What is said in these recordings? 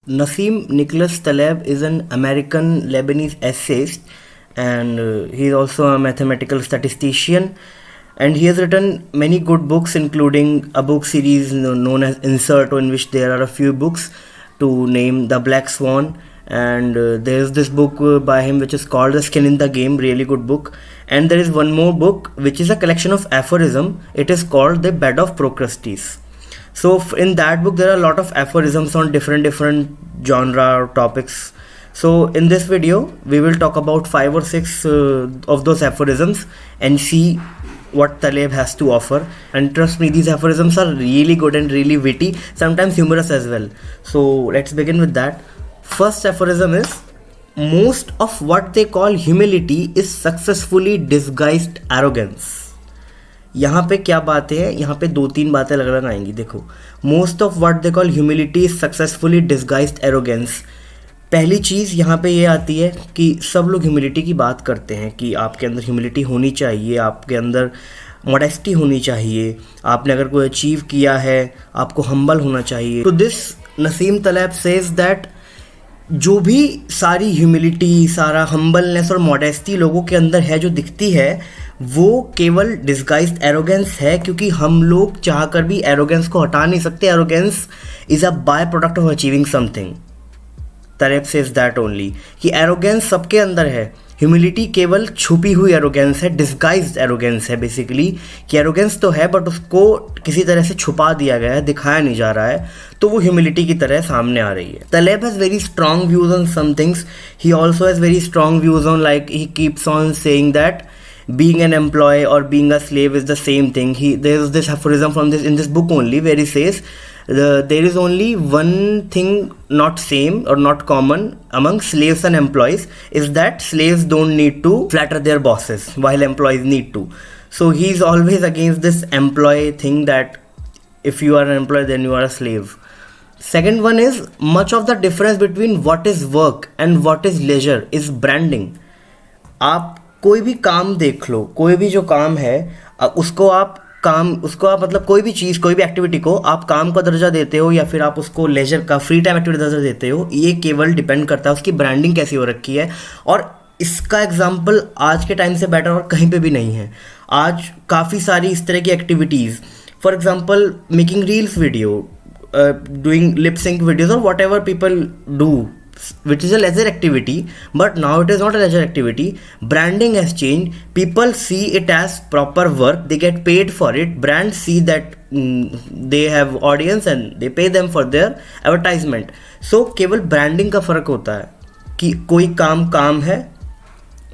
Nassim Nicholas Taleb is an American Lebanese essayist, and he is also a mathematical statistician. And he has written many good books, including a book series known as Insert, in which there are a few books to name The Black Swan. And there's this book by him which is called The Skin in the Game, really good book. And there is one more book which is a collection of aphorism. It is called The Bed of Procrustes. So in that book there are a lot of aphorisms on different genre or topics. So in this video we will talk about 5 or 6 of those aphorisms and see what Taleb has to offer. And trust me, these aphorisms are really good and really witty, sometimes humorous as well. So let's begin with that. First aphorism is, most of what they call humility is successfully disguised arrogance. यहाँ पे क्या बातें हैं, यहाँ पे 2-3 बातें अलग अलग आएंगी. देखो, most of what they call humility is successfully disguised arrogance. पहली चीज़ यहाँ पे ये आती है कि सब लोग ह्यूमिलिटी की बात करते हैं कि आपके अंदर ह्यूमिलिटी होनी चाहिए, आपके अंदर मॉडेस्टी होनी चाहिए, आपने अगर कोई अचीव किया है आपको हम्बल होना चाहिए. तो दिस नसीम तलेब सेज दैट जो भी सारी ह्यूमिलिटी, सारा हम्बलनेस और मॉडेस्टी लोगों के अंदर है जो दिखती है, वो केवल डिस्गाइज्ड एरोगेंस है, क्योंकि हम लोग चाहकर भी एरोगेंस को हटा नहीं सकते. Arrogance is a by product of achieving something. तलेब says that only कि एरोगेंस सबके अंदर है, ह्यूमिलिटी केवल छुपी हुई एरोगेंस है, डिस्गाइज्ड एरोगेंस है बेसिकली. कि एरोगेंस तो है बट उसको किसी तरह से छुपा दिया गया है, दिखाया नहीं जा रहा है, तो वो ह्यूमिलिटी की तरह सामने आ रही है. Taleb has very strong views on some things. He also has very strong views on, like he keeps on saying that being an employee or being a slave is the same thing. There is this aphorism from this book only where he says there is only one thing not same or not common among slaves and employees, is that slaves don't need to flatter their bosses while employees need to. So he is always against this employee thing, that if you are an employee then you are a slave. Second one is, much of the difference between what is work and what is leisure is branding. आप कोई भी काम देख लो, कोई भी जो काम है उसको आप मतलब कोई भी चीज़, कोई भी एक्टिविटी को आप काम का दर्जा देते हो या फिर आप उसको लेजर का, फ्री टाइम एक्टिविटी दर्जा देते हो, ये केवल डिपेंड करता है उसकी ब्रांडिंग कैसी हो रखी है. और इसका एग्जाम्पल आज के टाइम से बेटर और कहीं पे भी नहीं है. आज काफ़ी सारी इस तरह की activities, for example making reels video, doing lip sync videos और whatever people do, which is a leisure activity, but now it is not a leisure activity. Branding has changed. People see it as proper work. They get paid for it. Brands see that they have audience and they pay them for their advertisement. So केवल branding का फ़र्क होता है कि कोई काम है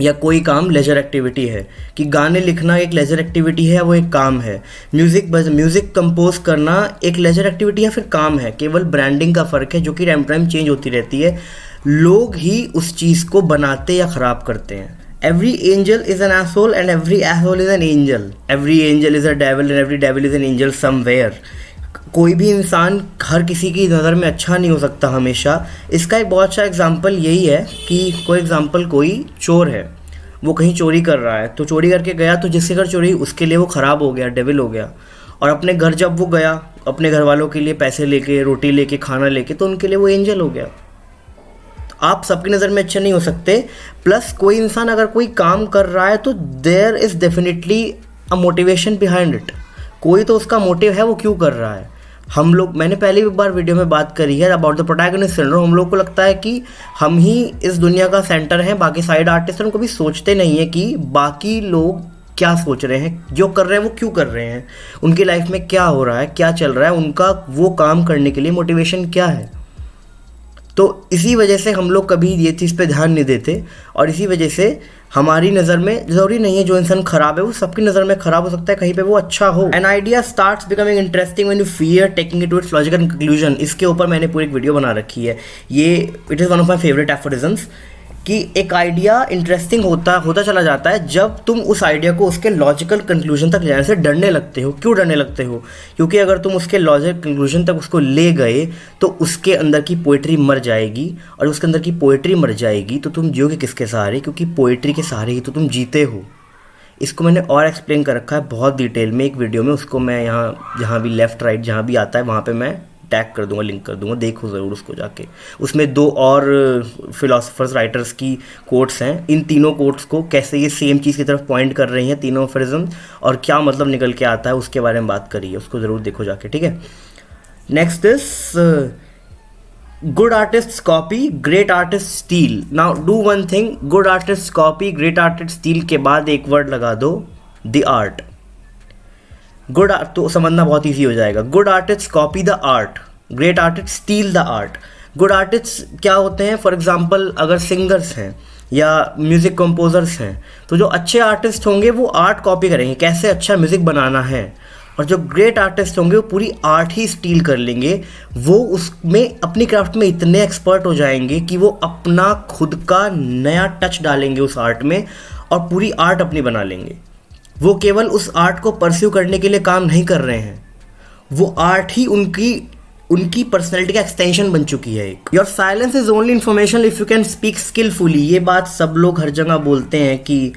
या कोई काम लेजर एक्टिविटी है. कि गाने लिखना एक लेजर एक्टिविटी है, वो एक काम है. म्यूज़िक कंपोज करना एक लेजर एक्टिविटी है, फिर काम है. केवल ब्रांडिंग का फ़र्क है जो कि टाइम चेंज होती रहती है. लोग ही उस चीज़ को बनाते या ख़राब करते हैं. Every angel is an asshole and every asshole is an angel. Every angel is a devil and every devil is an angel somewhere. कोई भी इंसान हर किसी की नज़र में अच्छा नहीं हो सकता हमेशा. इसका एक बहुत अच्छा एग्जांपल यही है कि कोई चोर है, वो कहीं चोरी कर रहा है, तो चोरी करके गया, तो जिसके घर चोरी उसके लिए वो ख़राब हो गया, डेविल हो गया. और अपने घर जब वो गया अपने घर वालों के लिए पैसे लेके, रोटी लेके, खाना लेके, तो उनके लिए वो एंजल हो गया. आप सबकी नज़र में अच्छे नहीं हो सकते. प्लस कोई इंसान अगर कोई काम कर रहा है तो there is definitely a motivation behind it. कोई तो उसका मोटिव है, वो क्यों कर रहा है. हम लोग, मैंने पहले भी बार वीडियो में बात करी है अबाउट द प्रोटैगनिस्ट सिंड्रोम. हम लोग को लगता है कि हम ही इस दुनिया का सेंटर हैं, बाकी साइड आर्टिस्ट हम कभी सोचते नहीं है कि बाकी लोग क्या सोच रहे हैं, जो कर रहे हैं वो क्यों कर रहे हैं, उनकी लाइफ में क्या हो रहा है, क्या चल रहा है, उनका वो काम करने के लिए मोटिवेशन क्या है. तो इसी वजह से हम लोग कभी ये चीज़ पे ध्यान नहीं देते, और इसी वजह से हमारी नज़र में ज़रूरी नहीं है जो इंसान खराब है वो सबकी नज़र में खराब हो सकता है, कहीं पे वो अच्छा हो. An idea starts becoming interesting when you fear taking it to its logical conclusion. इसके ऊपर मैंने पूरी एक वीडियो बना रखी है. ये it is one of my favourite aphorisms कि एक आइडिया इंटरेस्टिंग होता चला जाता है जब तुम उस आइडिया को उसके लॉजिकल कंक्लूजन तक ले जाने से डरने लगते हो. क्यों डरने लगते हो? क्योंकि अगर तुम उसके लॉजिकल कंक्लूजन तक उसको ले गए तो उसके अंदर की पोइट्री मर जाएगी, और उसके अंदर की पोइट्री मर जाएगी तो तुम जियोगे किसके सहारे? क्योंकि पोइट्री के सहारे ही तो तुम जीते हो. इसको मैंने और एक्सप्लेन कर रखा है बहुत डिटेल में एक वीडियो में, उसको मैं यहाँ जहाँ भी लेफ़्ट राइट जहाँ भी आता है वहाँ पे मैं टैग कर दूंगा, लिंक कर दूंगा, देखो ज़रूर उसको जाके। उसमें 2 और फिलोसफर्स राइटर्स की कोट्स हैं। इन तीनों कोट्स को कैसे ये सेम चीज़ की तरफ पॉइंट कर रही हैं, तीनों अफरिज्म, और क्या मतलब निकल के आता है उसके बारे में बात करी है, उसको ज़रूर देखो जाके, ठीक है। Next is good artist copy, great artist steel. Now do one thing, good artist copy, great artist steel के बाद एक वर्ड लगा दो, द आर्ट। गुड तो समझना बहुत ईजी हो जाएगा। Good artist copy the art, great artist steel the art. Good artist क्या होते हैं, फॉर एग्जांपल अगर सिंगर्स हैं या म्यूज़िक कंपोजर्स हैं, तो जो अच्छे आर्टिस्ट होंगे वो आर्ट कॉपी करेंगे, कैसे अच्छा म्यूज़िक बनाना है। और जो ग्रेट आर्टिस्ट होंगे वो पूरी आर्ट ही स्टील कर लेंगे, वो उसमें अपनी क्राफ्ट में इतने एक्सपर्ट हो जाएंगे कि वो अपना खुद का नया टच डालेंगे उस आर्ट में और पूरी आर्ट अपनी बना लेंगे। वो केवल उस आर्ट को परस्यू करने के लिए काम नहीं कर रहे हैं, वो आर्ट ही उनकी पर्सनैलिटी का एक्सटेंशन बन चुकी है एक। Your silence is only information if you can speak skilfully. ये बात सब लोग हर जगह बोलते हैं कि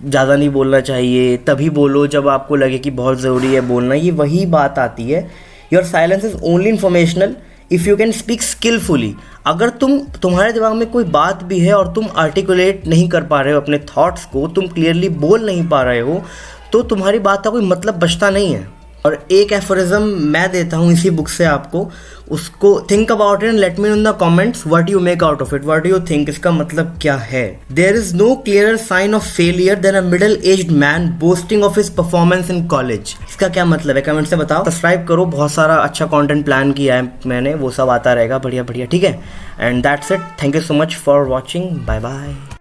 ज़्यादा नहीं बोलना चाहिए, तभी बोलो जब आपको लगे कि बहुत ज़रूरी है बोलना। ये वही बात आती है, your silence is only informational if you can speak skilfully. अगर तुम्हारे दिमाग में कोई बात भी है और तुम आर्टिकुलेट नहीं कर पा रहे हो अपने थॉट्स को, तुम क्लियरली बोल नहीं पा रहे हो, तो तुम्हारी बात का कोई मतलब बचता नहीं है। और एक एफोरिज्म मैं देता हूँ इसी बुक से आपको, उसको think about it and let me know in the comments what you make out of it, what you think, इसका मतलब क्या है। There is no clearer sign of failure than a middle aged man boasting of his performance in college. इसका क्या मतलब है, comment से बताओ। सब्सक्राइब करो, बहुत सारा अच्छा कंटेंट प्लान किया है मैंने, वो सब आता रहेगा बढ़िया बढ़िया, ठीक है। And that's it, thank you so much for watching, bye bye.